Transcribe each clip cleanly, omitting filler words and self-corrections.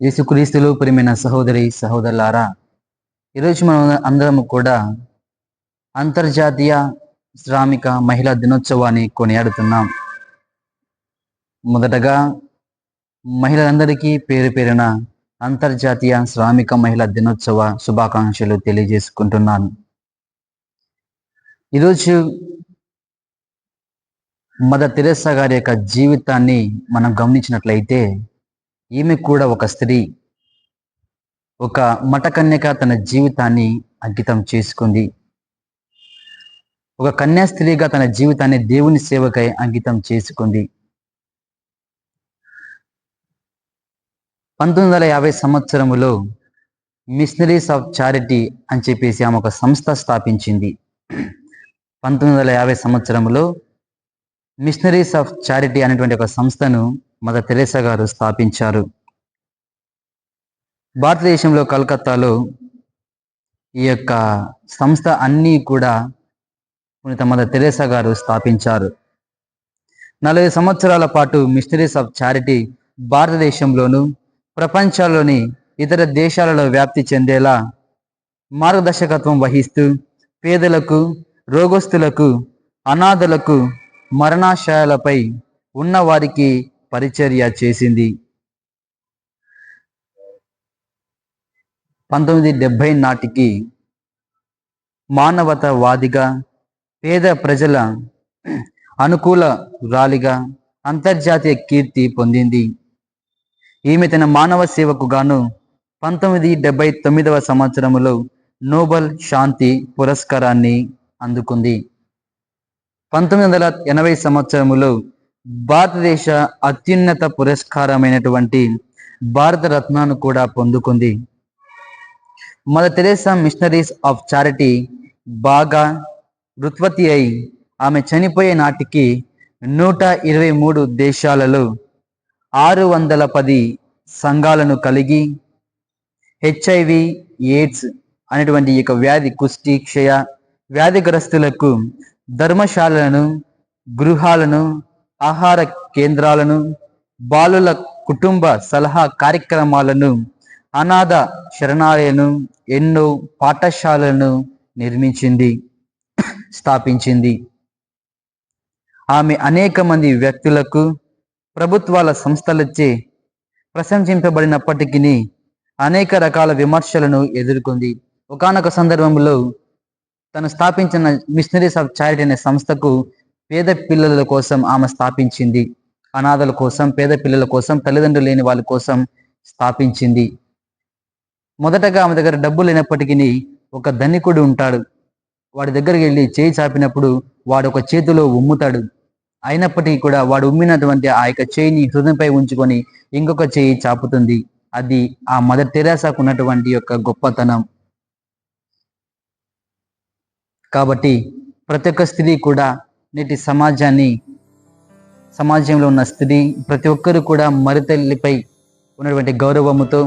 యేసుక్రీస్తులో ప్రియమైన సహోదరి సహోదరులారా, ఈరోజు మనం అందరము కూడా అంతర్జాతీయ శ్రామిక మహిళా దినోత్సవాన్ని కొనియాడుతున్నాం. మొదటగా మహిళలందరికీ పేరు పేరున అంతర్జాతీయ శ్రామిక మహిళా దినోత్సవ శుభాకాంక్షలు తెలియజేసుకుంటున్నాను. ఈరోజు మదర్ తెరెసా గారి యొక్క జీవితాన్ని మనం గమనించినట్లయితే, ఈమె కూడా ఒక స్త్రీ, ఒక మఠకన్యక తన జీవితాన్ని అంకితం చేసుకుంది. ఒక కన్యా స్త్రీగా తన జీవితాన్ని దేవుని సేవకై అంకితం చేసుకుంది. 1950 సంవత్సరములో మిషనరీస్ ఆఫ్ చారిటీ అని చెప్పేసి ఆమె ఒక సంస్థ స్థాపించింది. 1950 సంవత్సరంలో మిషనరీస్ ఆఫ్ చారిటీ అనేటువంటి ఒక సంస్థను మదర్ తెరెసా గారు స్థాపించారు. భారతదేశంలో కలకత్తాలో ఈ యొక్క సంస్థ అన్నీ కూడా పునీత మదర్ తెరెసా గారు స్థాపించారు. 40 సంవత్సరాల పాటు మిషనరీస్ ఆఫ్ చారిటీ భారతదేశంలోను ప్రపంచంలోని ఇతర దేశాలలో వ్యాప్తి చెందేలా మార్గదర్శకత్వం వహిస్తూ పేదలకు, రోగస్తులకు, అనాథలకు, మరణాశయాలపై ఉన్న వారికి పరిచర్య చేసింది. 1970 నాటికి మానవతావాదిగా, పేద ప్రజల అనుకూల రాలిగా అంతర్జాతీయ కీర్తి పొందింది. ఈమె తన మానవ సేవకు గాను 1979 సంవత్సరంలో నోబెల్ శాంతి పురస్కారాన్ని అందుకుంది. 1980 సంవత్సరంలో భారతదేశ అత్యున్నత పురస్కారమైనటువంటి భారత రత్నాను కూడా పొందుకుంది. Mother Teresa missionaries of charity బాగా రుత్పత్తి అయి ఆమె చనిపోయే నాటికి 123 దేశాలలో 610 సంఘాలను కలిగి HIV, ఎయిడ్స్ అనేటువంటి ఈ యొక్క వ్యాధి, కుష్టి, క్షయ వ్యాధిగ్రస్తులకు ధర్మశాలలను, గృహాలను, ఆహార కేంద్రాలను, బాలుల కుటుంబ సలహా కార్యక్రమాలను, అనాథ శరణాలయాలను, ఎన్నో పాఠశాలను నిర్మించింది, స్థాపించింది. ఆమె అనేక మంది వ్యక్తులకు, ప్రభుత్వాల సంస్థలచే ప్రశంసింపబడినప్పటికీ అనేక రకాల విమర్శలను ఎదుర్కొంది. ఒకానొక సందర్భంలో తను స్థాపించిన మిషనరీస్ ఆఫ్ చారిటీ అనే సంస్థకు పేద పిల్లల కోసం ఆమె స్థాపించింది. అనాథల కోసం, పేద పిల్లల కోసం, తల్లిదండ్రులు లేని వాళ్ళ కోసం స్థాపించింది. మొదటగా ఆమె దగ్గర డబ్బు లేనప్పటికీ ఒక ధనికుడు ఉంటాడు. వాడి దగ్గరికి వెళ్ళి చేయి చాపినప్పుడు వాడు ఒక చేతిలో ఉమ్ముతాడు. అయినప్పటికీ కూడా వాడు ఉమ్మినటువంటి ఆ యొక్క చేయిని హృదయంపై ఉంచుకొని ఇంకొక చేయి చాపుతుంది. అది ఆ మదర్ తెరెసాకు ఉన్నటువంటి యొక్క గొప్పతనం. కాబట్టి ప్రతి ఒక్క స్త్రీ కూడా నేటి సమాజంలో ఉన్న స్త్రీ ప్రతి ఒక్కరు కూడా మరితల్లిపై ఉన్నటువంటి గౌరవముతో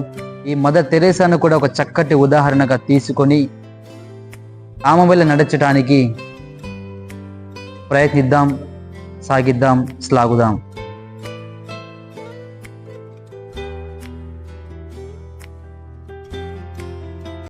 ఈ మదర్ తెరెసాను కూడా ఒక చక్కటి ఉదాహరణగా తీసుకొని ఆమె వల్ల నడచడానికి ప్రయత్నిద్దాం, సాగిద్దాం, శ్లాగుదాం.